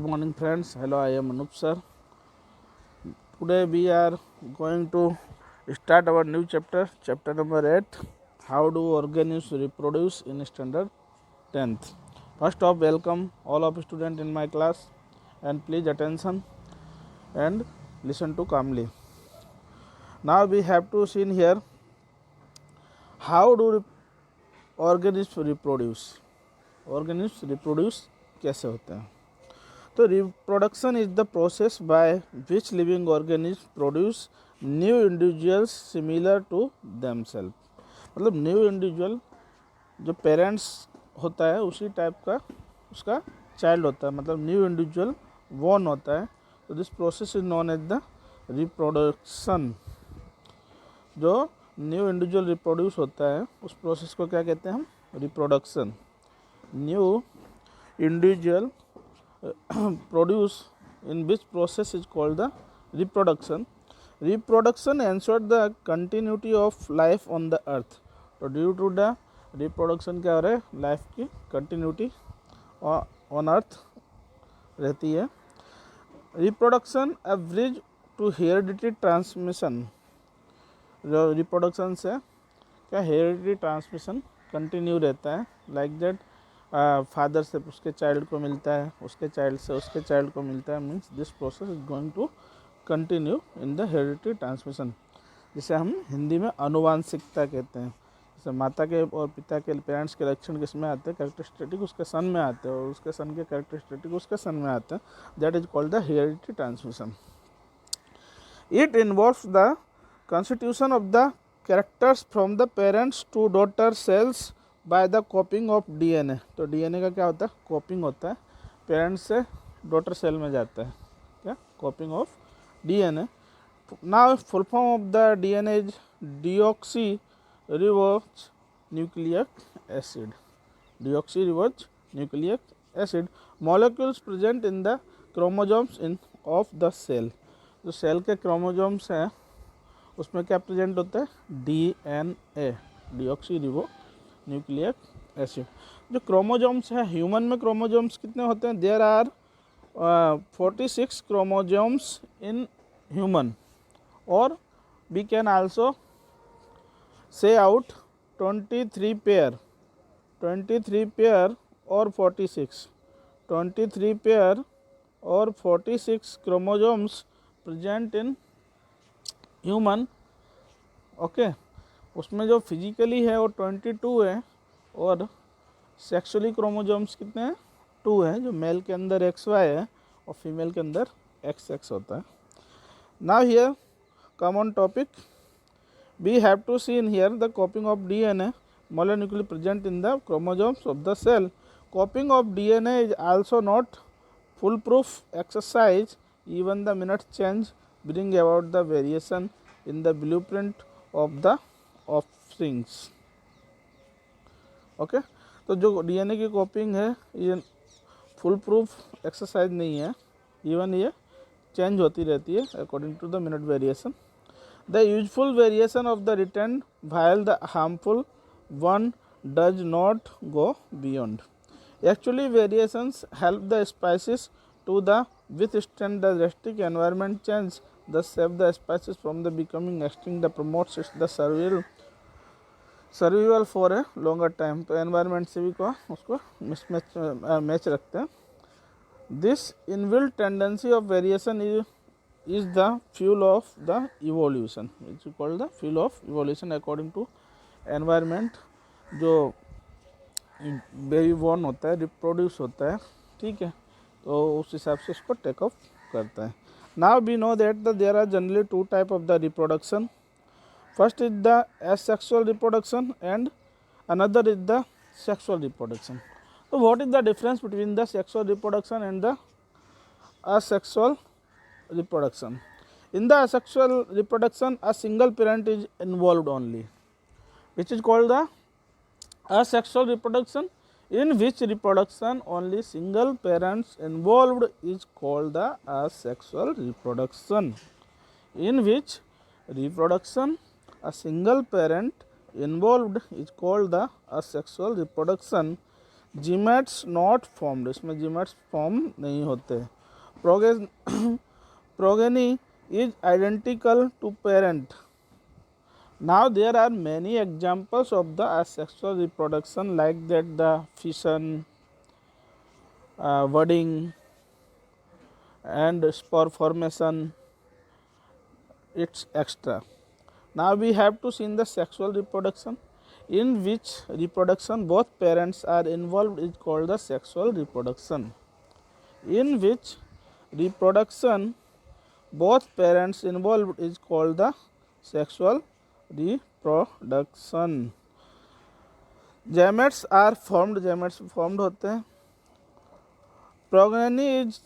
morning friends. Hello, I am Anup sir. Today we are going to start our new chapter number 8. How do organisms reproduce in standard 10th? First off, welcome all of students in my class and please attention and listen to calmly. Now we have to see here how do organisms reproduce. Organisms reproduce कैसे होते हैं. तो reproduction is the process by which living organism produce new individuals similar to themselves. मतलब new individual जो parents होता है उसी type का उसका चाइल्ड होता है, मतलब न्यू इंडिविजुअल वॉर्न होता है. तो this process is known as the reproduction. जो न्यू इंडिविजुअल रिप्रोड्यूस होता है उस प्रोसेस को क्या कहते हैं हम? Reproduction. New individual produce in which process is called the reproduction. Reproduction ensures the continuity of life on the earth. तो due to the reproduction क्या हो रहा है? लाइफ की कंटिन्यूटी ऑन अर्थ रहती है. Reproduction a bridge to heredity transmission. जो reproduction से क्या हेरिडिटी ट्रांसमिशन कंटिन्यू रहता है. लाइक दैट फादर से उसके चाइल्ड को मिलता है, उसके चाइल्ड से उसके चाइल्ड को मिलता है. Means this process is going to continue in the heredity transmission, जिसे हम हिंदी में अनुवांशिकता कहते हैं. जैसे माता के और पिता के पेरेंट्स के लक्षण किस में आते हैं? कैरेक्टरिस्टिक उसके सन में आते हैं, और उसके सन के कैरेक्टरिस्टिक उसके सन में आते हैं. That is called the heredity transmission. It involves the constitution of the characters from the parents to daughter cells by the copying of DNA. तो डीएनए का क्या होता है? कॉपिंग होता है. पेरेंट्स से डॉटर सेल में जाता है. क्या? Copying of DNA. Now full form of the DNA is deoxyribose nucleic acid. Deoxyribose nucleic acid molecules present in the chromosomes in of the cell. जो सेल के chromosomes हैं उसमें क्या present होता है? DNA, deoxyribonucleic acid. जो chromosomes है, human में क्रोमोजोम्स कितने होते हैं? There are 46 chromosomes in human, और we can also say out 23 pair और 23 पेयर और 46 chromosomes present in human. Okay, उसमें जो फिजिकली है वो 22 है, और सेक्सुअली क्रोमोजोम्स कितने हैं? 2 है. जो मेल के अंदर XY है और फीमेल के अंदर XX होता है. Now here come on topic. We have to see in here the copying of DNA molecularly present in the chromosomes of the cell. Copying of DNA is also not foolproof exercise. Even the minute change bring about the variation in the blueprint of the offsprings. Okay, तो जो DNA की कॉपिंग है ये full proof exercise नहीं है. Even ये change होती रहती है according to the minute variation. The useful variation of the return while the harmful one does not go beyond. Actually variations help the species to the withstand the drastic environment change, thus save the species from the becoming extinct, that promotes the survival for a longer time. तो environment से भी को उसको match रखते हैं. This inbuilt tendency of variation is the fuel of the evolution. It's called the fuel of evolution according to environment. जो baby born होता है, रिप्रोड्यूस होता है, ठीक है, तो उस हिसाब से उसको टेक ऑफ करता है. Now we know that there are generally 2 type of the reproduction. First is the asexual reproduction and another is the sexual reproduction. So what is the difference between the sexual reproduction and the asexual reproduction? In the asexual reproduction a single parent is involved only, which is called the asexual reproduction. In which reproduction only single parents involved is called the asexual reproduction. In which reproduction a single parent involved is called the asexual reproduction. Gametes not formed, इसमें gametes form नहीं होते. Progeny is identical to parent. Now there are many examples of the asexual reproduction like that the fission, budding and spore formation, it's extra. Now we have to see in the sexual reproduction, in which reproduction both parents are involved is called the sexual reproduction. In which reproduction both parents involved is called the sexual reproduction. Gametes are formed, gametes formed होते हैं. Progeny is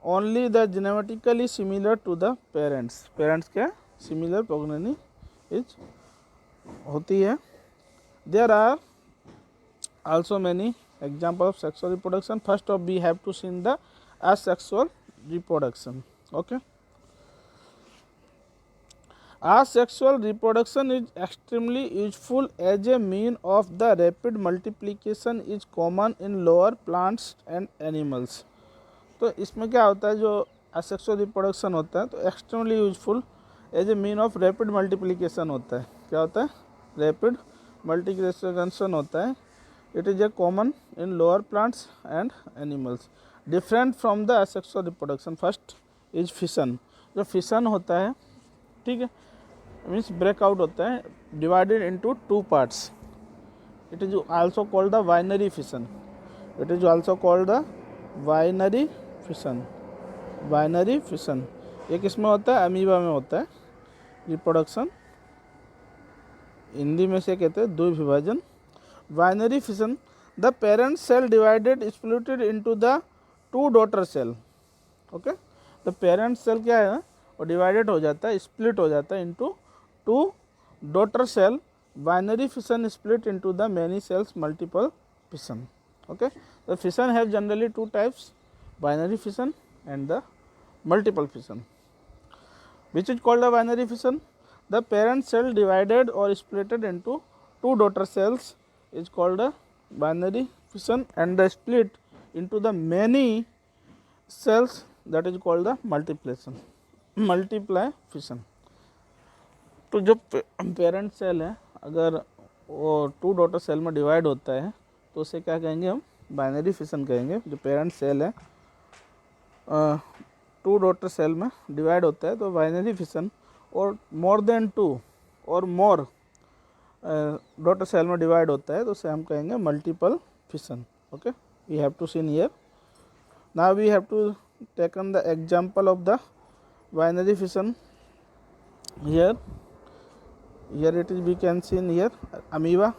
only the genetically similar to the parents. Parents के similar progeny is होती है. There are also many examples of sexual reproduction. First of we have to see in the asexual reproduction. Okay. Asexual reproduction is extremely useful as a mean of the rapid multiplication is common in lower plants and animals. तो इसमें क्या होता है, जो asexual reproduction होता है तो extremely useful as a mean of rapid multiplication होता है. क्या होता है? Rapid multiplication होता है. It is a common in lower plants and animals. Different from the asexual reproduction. First is fission. जो fission होता है, ठीक है, मीन्स ब्रेकआउट होता है, divided into two parts. It is also called the binary fission. It is also called the binary fission. Binary fission एक इसमें होता है, अमीबा में होता है रिप्रोडक्शन. हिंदी में से कहते हैं द्विविभाजन. Binary fission, the parent cell divided splitted into the two daughter cell. Okay, the parent cell क्या है, वो डिवाइडेड हो जाता है, स्प्लिट हो जाता है into two daughter cell. Binary fission split into the many cells multiple fission. Okay, the fission have generally two types, binary fission and the multiple fission. Which is called the binary fission? The parent cell divided और splitted into two daughter cells is called a binary fission, and the split into the many cells that is called the multiply fission. तो जो parent cell है अगर वो to daughter cell में divide होता है तो उसे क्या कहेंगे हम? बाइनरी फिशन कहेंगे. जो पेरेंट सेल है टू डॉटर सेल में डिवाइड होता है तो बाइनरी फिशन. और मोर देन टू और मोर डॉटर सेल में डिवाइड होता है तो उसे हम कहेंगे multiple fission. Okay, we have to seen here. Now we have to taken the example of the binary fission. Here it is we can seen here amoeba.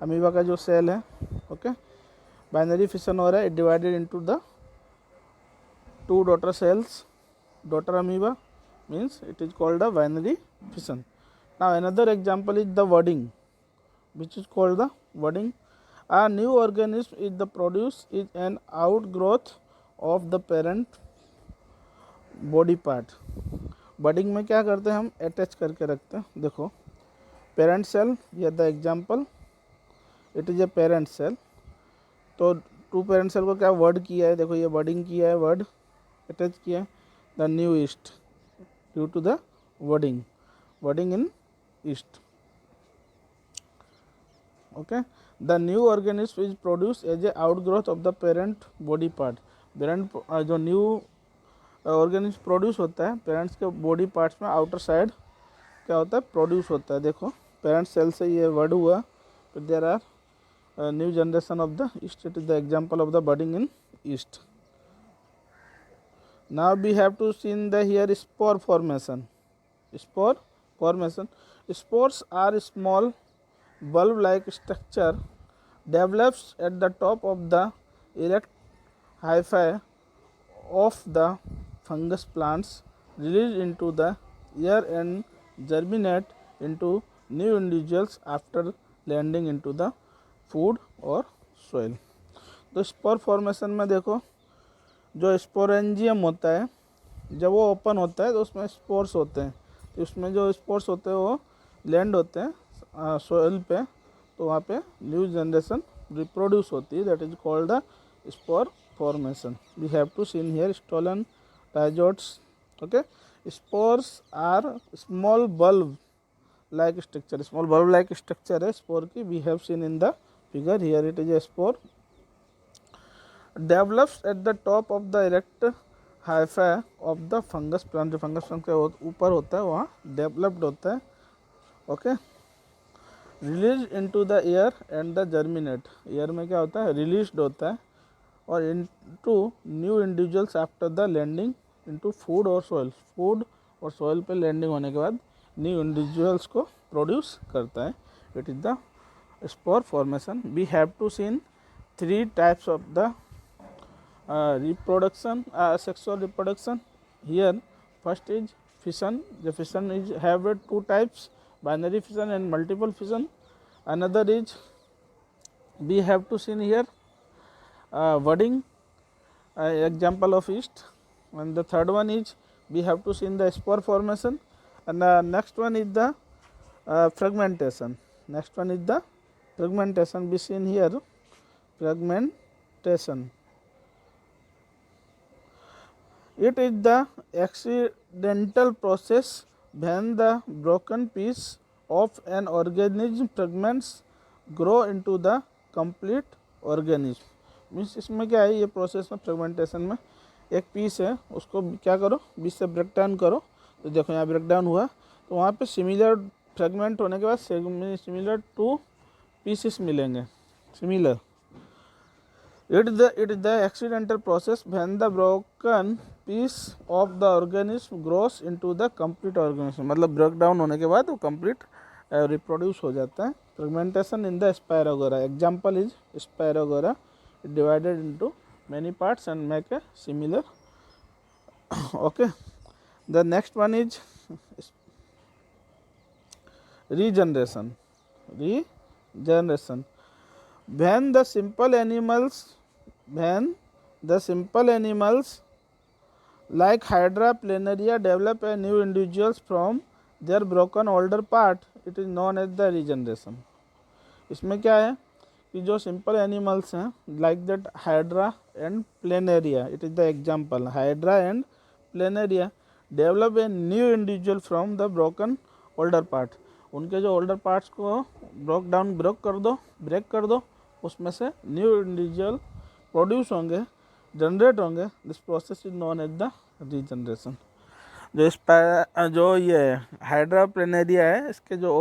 Amoeba का जो cell है, ओके, बाइनरी फिशन हो रहा है. It divided into the two daughter sales. Daughter amoeba means it is called the binary fission. Now another example is the budding, which is called the budding. A new organism is the produce is an outgrowth of the parent body part. Budding में क्या करते हैं हम? Attach करके रखते हैं. देखो parent cell, ये the example, it is a parent cell. तो टू पेरेंट सेल को क्या वर्ड किया है, देखो ये बडिंग किया है, वर्ड अटैच किया है. The new yeast due to the wording in yeast. Okay, the new organism is produce as a outgrowth of the parent body part. Parent जो न्यू ऑर्गेनिज्म प्रोड्यूस होता है पेरेंट्स के body parts में, outer side क्या होता है? Produce होता है. देखो पेरेंट सेल से ये वर्ड हुआ, फिर there are new generation of the yeast. It is the example of the budding in yeast. Now we have to seen the here spore formation. Spore formation. Spores are small bulb-like structure develops at the top of the erect hyphae of the fungus plants, released into the air and germinate into new individuals after landing into the food or soil. तो spore formation में देखो जो sporangium होता है जब वो open होता है तो उसमें स्पोर्स होते हैं. तो उसमें जो स्पोर्स होते हैं वो लैंड होते हैं सोइल पे, तो वहाँ पे न्यू जनरेशन रिप्रोड्यूस होती है. That is called the spore formation. We have to see in here stolon rhizoids. Okay, spores are small bulb like structure. Small bulb like structure है spore की. We have seen in the figure. Here it is a spore. Develops at the top of the erect hyphae of the fungus plant. जो fungus plant के ऊपर होता है वहाँ developed होता है. Okay, released into the air and the germinate. air में क्या होता है, released होता है और into new individuals after the landing into food or soil. food और soil पे landing होने के बाद new individuals को produce करता है. It is the spore formation. We have to see in 3 types of the reproduction, sexual reproduction. Here first is fission. The fission is have 2 types, binary fission and multiple fission. Another is we have to see here budding, example of yeast. And the third one is we have to see in the spore formation. And the next one is the fragmentation. Next one is the fragmentation. We see in here fragmentation. It is the accidental process when the broken piece of an organism fragments grow into the complete organism. Means इसमें क्या है, ये process में fragmentation में एक piece है उसको क्या करो, बीच से ब्रेक डाउन करो. तो देखो यहाँ ब्रेक डाउन हुआ तो वहाँ पे सिमिलर फ्रेगमेंट होने के बाद सिमिलर 2 पीसेस मिलेंगे. Similar. It is the accidental process when the broken piece of the organism grows into the complete organism. मतलब ब्रेक डाउन होने के बाद वो कंप्लीट रिप्रोड्यूस हो जाता है. Fragmentation in the spirogyra. Example is spirogyra. It divided into many parts and make a similar. Okay. The next one is regeneration. Regeneration. When the simple animals like Hydra planaria develop a new individuals from their broken older part, it is known as the regeneration. इसमें क्या है कि जो simple animals हैं like that hydra and planaria, it is the example. Hydra and planaria develop a new individual from the broken older part. उनके जो older parts को break कर दो उसमें से न्यू इंडिविजुअल प्रोड्यूस होंगे, जनरेट होंगे. This process is known as the regeneration. जो ये हाइड्रा प्लेनेरिया है इसके जो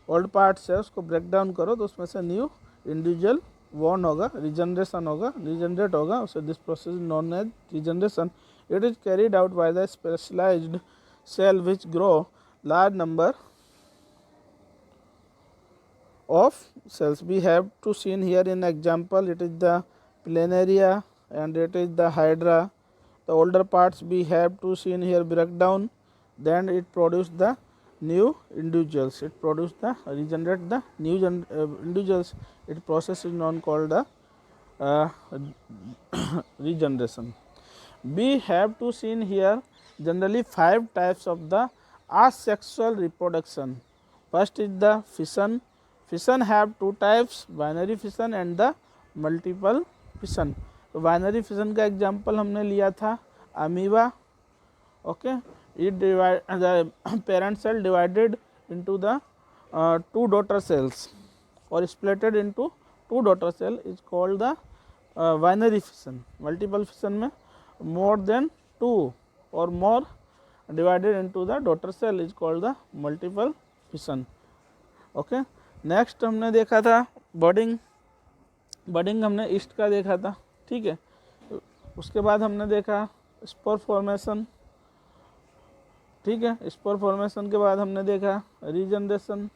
ओल्ड पार्ट्स है उसको ब्रेक डाउन करो तो उसमें से न्यू इंडिविजुअल बॉर्न होगा, रीजनरेशन होगा, रीजनरेट होगा. उसे this process known as regeneration. It is carried out by the specialised cell which grow large number of cells. We have to see here in example, it is the planaria and it is the hydra. The older parts we have to see here breakdown, then it produce the new individuals. It produce the regenerate the new individuals. It process is known called the regeneration. We have to see here generally 5 types of the asexual reproduction. First is the fission. Fission have 2 types, binary fission and the multiple fission. तो binary fission का example हमने लिया था amoeba. Okay, it divide the parent cell divided into the 2 daughter cells और splitted into 2 daughter cell is called the binary fission. Multiple fission में more than 2 और more divided into the daughter cell is called the multiple fission. Okay. Next हमने देखा था budding. हमने east का देखा था. ठीक है. उसके बाद हमने देखा स्पोर फॉर्मेशन. ठीक है. स्पोर फॉर्मेशन के बाद हमने देखा regeneration.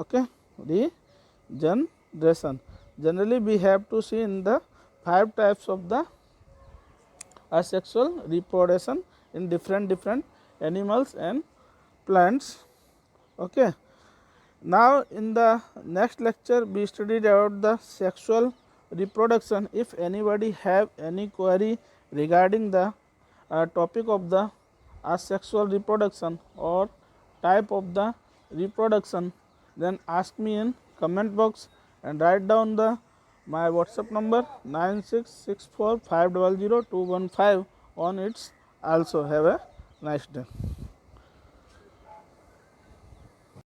Okay, regeneration. Generally we have to see in the 5 types of the asexual reproduction in different animals and plants. Okay. Now in the next lecture we studied about the sexual reproduction. If anybody have any query regarding the topic of the asexual reproduction or type of the reproduction, then ask me in comment box and write down the my WhatsApp number 9664500215 on its. Also have a nice day.